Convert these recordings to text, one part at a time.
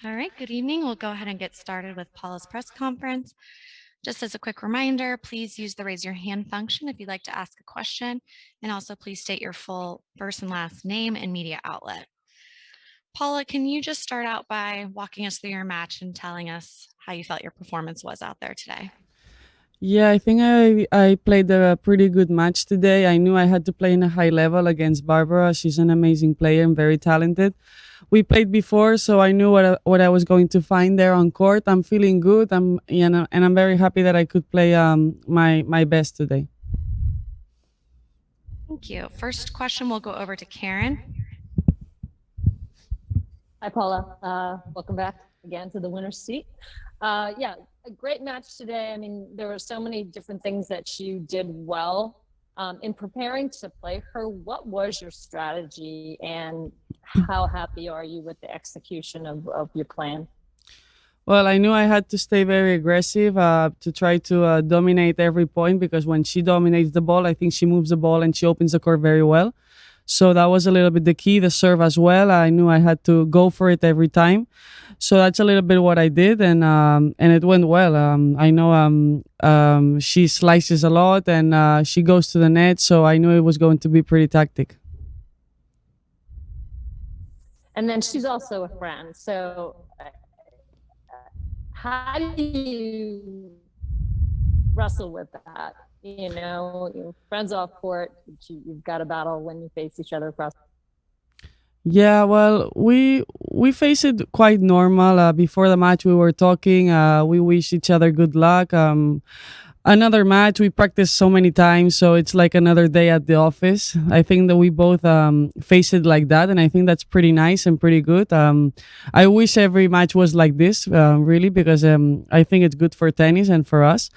All right, good evening. We'll go ahead and get started with Paula's press conference. Just as a quick reminder, please use the raise your hand function if you'd like to ask a question. And also, please state your full first and last name and media outlet. Paula, can you just start out by walking us through your match and telling us how you felt your performance was out there today? Yeah, I think I played a pretty good match today. I knew I had to play in a high level against Barbara. She's an amazing player and very talented. We played before, so I knew what I was going to find there on court. I'm feeling good. And I'm very happy that I could play my best today. Thank you. First question will go over to Karen. Hi, Paula. Welcome back again to the winner's seat. Yeah, a great match today. I mean, there were so many different things that you did well. In preparing to play her, what was your strategy and how happy are you with the execution of your plan? Well, I knew I had to stay very aggressive to try to dominate every point because when she dominates the ball, I think she moves the ball and she opens the court very well. So that was a little bit the key, the serve as well. I knew I had to go for it every time. So that's a little bit what I did, and it went well. I know she slices a lot and she goes to the net, so I knew it was going to be pretty tactic. And then she's also a friend. So how do you wrestle with that? You know, your friends off court, you've got a battle when you face each other across. Yeah, well, we face it quite normal. Before the match, we were talking. We wish each other good luck. Another match we practice so many times, so it's like another day at the office. I think that we both face it like that, and I think that's pretty nice and pretty good. I wish every match was like this, really, because I think it's good for tennis and for us.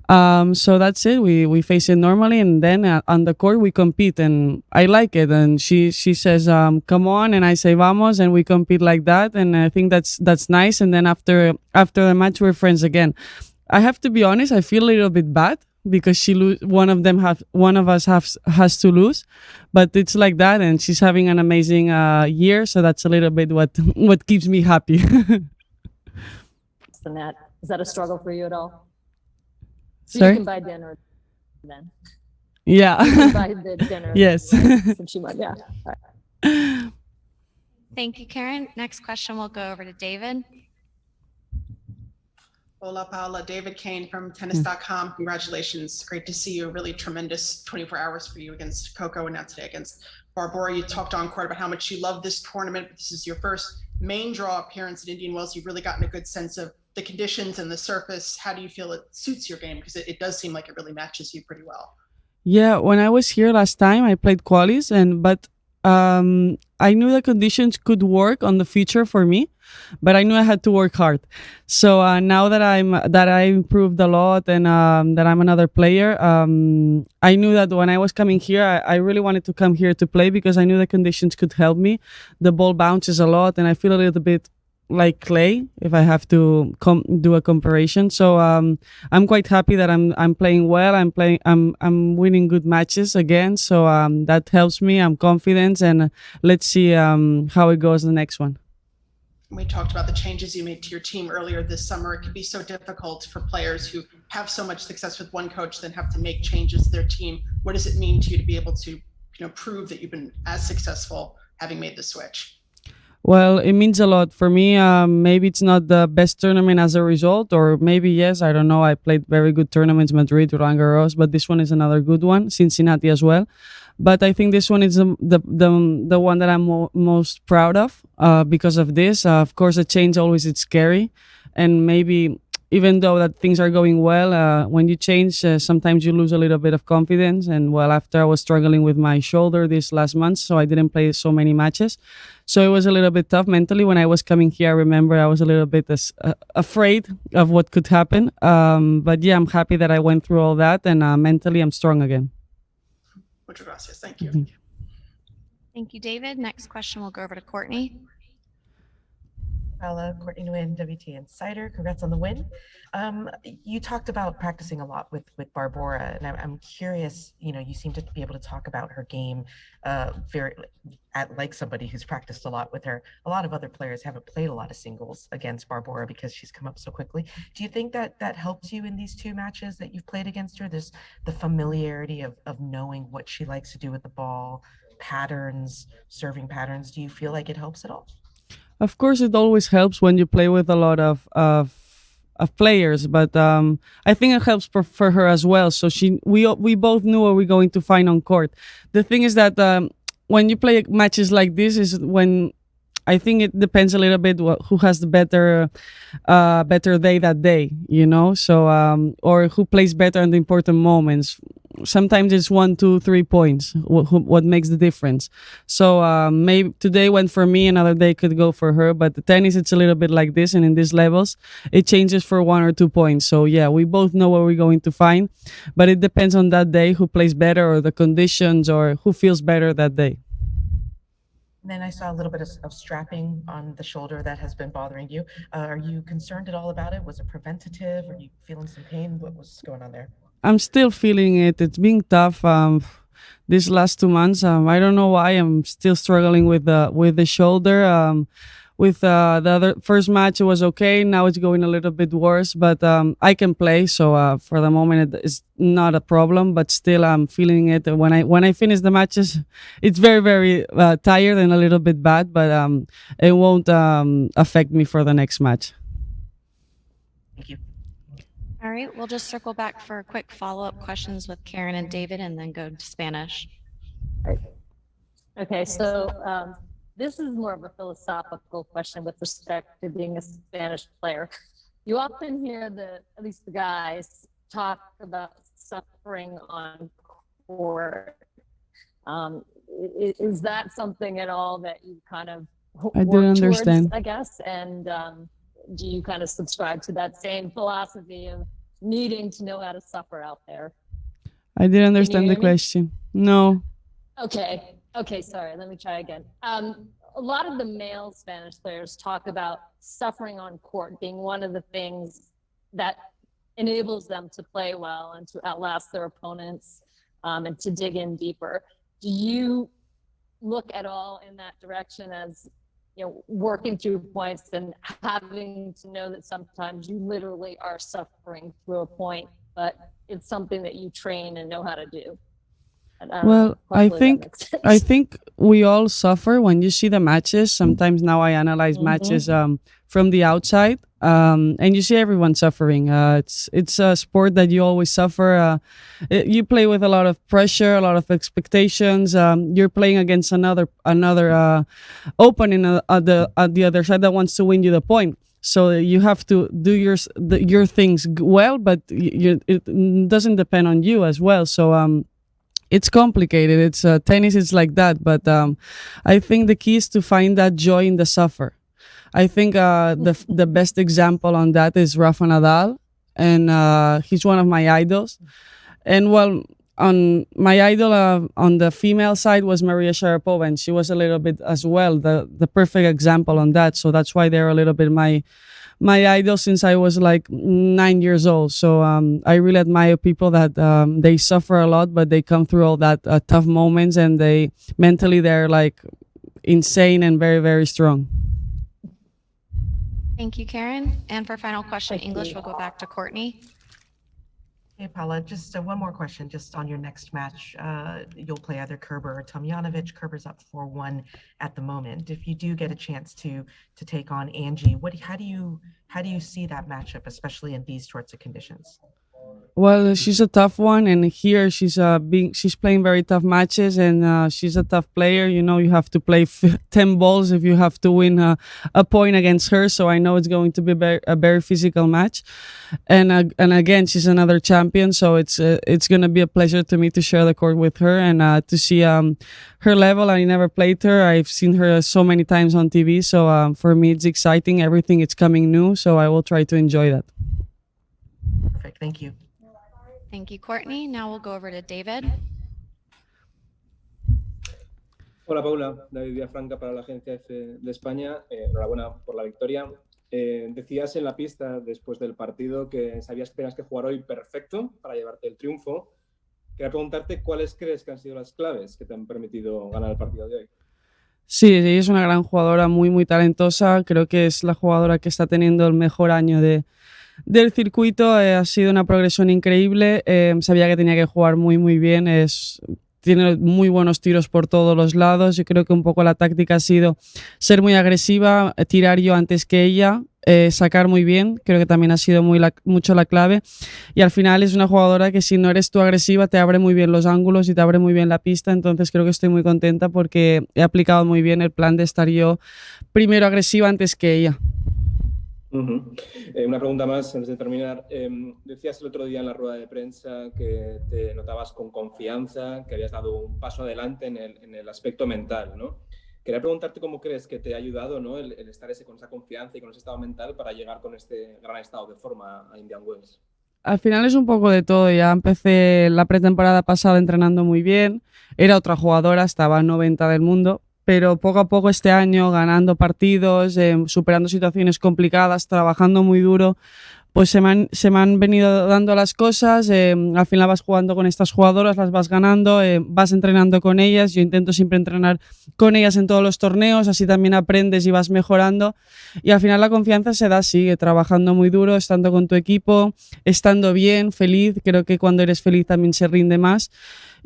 So that's it. We face it normally, and then on the court we compete, and I like it. And she says, "Come on," and I say, "Vamos," and we compete like that. And I think that's nice. And then after the match, we're friends again. I have to be honest. I feel a little bit bad because one of us has to lose, but it's like that. And she's having an amazing year, so that's a little bit what what keeps me happy. The net. Is that a struggle for you at all? So you Sorry. can buy dinner then. Yeah. You can buy the dinner. Yes. Right? Since she might, yeah. All right. Thank you, Karen. Next question will go over to David. Hola, Paula. David Kane from tennis.com. Congratulations. Great to see you. A really tremendous 24 hours for you against Coco and now today against Barbora. You talked on court about how much you love this tournament. This is your first main draw appearance at Indian Wells. You've really gotten a good sense of the conditions and the surface. How do you feel it suits your game? Because it does seem like it really matches you pretty well. Yeah, when I was here last time, I played qualis, and but I knew the conditions could work on the future for me, but I knew I had to work hard. So now that I improved a lot and that I'm another player, I knew that when I was coming here, I really wanted to come here to play because I knew the conditions could help me. The ball bounces a lot, and I feel a little bit like clay if I have to do a comparison. So I'm quite happy that I'm playing well. I'm winning good matches again. So that helps me. I'm confident, and let's see how it goes the next one. We talked about the changes you made to your team earlier this summer. It can be so difficult for players who have so much success with one coach, then have to make changes to their team. What does it mean to you to be able to, prove that you've been as successful having made the switch? Well, it means a lot for me. Maybe it's not the best tournament as a result, or maybe yes. I don't know. I played very good tournaments, Madrid, Roland Garros, but this one is another good one, Cincinnati as well. But I think this one is the one that I'm most proud of because of this. Of course, a change always it's scary, and maybe even though that things are going well, when you change, sometimes you lose a little bit of confidence. And well, after I was struggling with my shoulder this last month, so I didn't play so many matches. So it was a little bit tough mentally. When I was coming here, I remember I was a little bit afraid of what could happen. But yeah, I'm happy that I went through all that, and mentally I'm strong again. Muchas gracias. Thank you. Thank you, David. Next question will go over to Courtney. Paula, Courtney Nguyen, WT Insider. Congrats on the win. You talked about practicing a lot with Barbora, and I'm curious. You seem to be able to talk about her game very like somebody who's practiced a lot with her. A lot of other players haven't played a lot of singles against Barbora because she's come up so quickly. Do you think that helps you in these two matches that you've played against her? There's the familiarity of knowing what she likes to do with the ball, patterns, serving patterns. Do you feel like it helps at all? Of course, it always helps when you play with a lot of players, but I think it helps for her as well. So we both knew what we're going to find on court. The thing is that when you play matches like this is when I think it depends a little bit who has the better day that day, So or who plays better in the important moments. Sometimes it's 1, 2, 3 points what makes the difference. So maybe today went for me, another day could go for her. But the tennis, it's a little bit like this, and in these levels, it changes for 1 or 2 points. So yeah, we both know what we're going to find, but it depends on that day who plays better or the conditions or who feels better that day. And then I saw a little bit of strapping on the shoulder that has been bothering you. Are you concerned at all about it? Was it preventative? Are you feeling some pain? What was going on there? I'm still feeling it. It's been tough these last 2 months. I don't know why I'm still struggling with the shoulder. With the other first match, it was okay. Now it's going a little bit worse, but I can play. So for the moment, it's not a problem. But still, I'm feeling it. When I finish the matches, it's very very tired and a little bit bad. But it won't affect me for the next match. Thank you. All right, we'll just circle back for quick follow-up questions with Karen and David and then go to Spanish. Okay, so this is more of a philosophical question with respect to being a Spanish player. You often hear at least the guys talk about suffering on court. Is that something at all that you kind of I didn't understand. I guess, and do you kind of subscribe to that same philosophy of needing to know how to suffer out there? I didn't understand the me? question. No. Okay, sorry, let me try again. A lot of the male Spanish players talk about suffering on court being one of the things that enables them to play well and to outlast their opponents and to dig in deeper. Do you look at all in that direction as working through points and having to know that sometimes you literally are suffering through a point, but it's something that you train and know how to do? Well, I think we all suffer when you see the matches. Sometimes now I analyze matches from the outside, and you see everyone suffering. It's a sport that you always suffer. You play with a lot of pressure, a lot of expectations. You're playing against another opponent at the other side that wants to win you the point. So you have to do your things well, but it doesn't depend on you as well. So it's complicated. It's tennis. It's like that. But I think the key is to find that joy in the suffer. I think the best example on that is Rafa Nadal, and he's one of my idols. And well, on my idol on the female side was Maria Sharapova, and she was a little bit as well the perfect example on that. So that's why they're a little bit my idol since I was like 9 years old. So I really admire people that they suffer a lot, but they come through all that tough moments, and they're like insane and very, very strong. Thank you, Karen. And for final question, English, we'll go back to Courtney. Hey, Paula, just one more question, just on your next match. You'll play either Kerber or Tomljanovic. Kerber's up 4-1 at the moment. If you do get a chance to take on Angie, how do you see that matchup, especially in these sorts of conditions? Well, she's a tough one, and here she's playing very tough matches, and she's a tough player. You have to play 10 balls if you have to win a point against her. So I know it's going to be a very physical match, and again, she's another champion. So it's going to be a pleasure to me to share the court with her and to see her level. I never played her. I've seen her so many times on TV. So for me, it's exciting. Everything is coming new. So I will try to enjoy that. Perfect. Thank you. Thank you, Courtney. Now we'll go over to David. Hola Paula, David Villafranca para la agencia F de España. Enhorabuena por la victoria. Decías en la pista después del partido que sabías que tenías que jugar hoy perfecto para llevarte el triunfo. Quería preguntarte cuáles crees que han sido las claves que te han permitido ganar el partido de hoy. Sí, ella es una gran jugadora, muy, muy talentosa. Creo que es la jugadora que está teniendo el mejor año del circuito. Ha sido una progresión increíble. Sabía que tenía que jugar muy, muy bien. Tiene muy buenos tiros por todos los lados. Yo creo que un poco la táctica ha sido ser muy agresiva, tirar yo antes que ella, sacar muy bien. Creo que también ha sido mucho la clave. Y al final es una jugadora que si no eres tú agresiva te abre muy bien los ángulos y te abre muy bien la pista. Entonces creo que estoy muy contenta porque he aplicado muy bien el plan de estar yo primero agresiva antes que ella. Una pregunta más antes de terminar. Decías el otro día en la rueda de prensa que te notabas con confianza, que habías dado un paso adelante en el aspecto mental, ¿no? Quería preguntarte cómo crees que te ha ayudado, ¿no? el estar con esa confianza y con ese estado mental para llegar con este gran estado de forma a Indian Wells. Al final es un poco de todo. Ya empecé la pretemporada pasada entrenando muy bien. Era otra jugadora, estaba 90 del mundo. Pero poco a poco este año, ganando partidos, superando situaciones complicadas, trabajando muy duro, pues se me han venido dando las cosas. Al final vas jugando con estas jugadoras, las vas ganando, vas entrenando con ellas. Yo intento siempre entrenar con ellas en todos los torneos, así también aprendes y vas mejorando. Y al final la confianza se da así, trabajando muy duro, estando con tu equipo, estando bien, feliz. Creo que cuando eres feliz también se rinde más.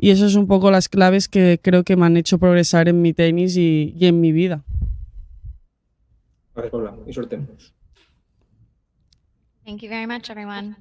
Y eso es un poco las claves que creo que me han hecho progresar en mi tenis y en mi vida. Gracias, Paula, y suerte. Thank you very much, everyone.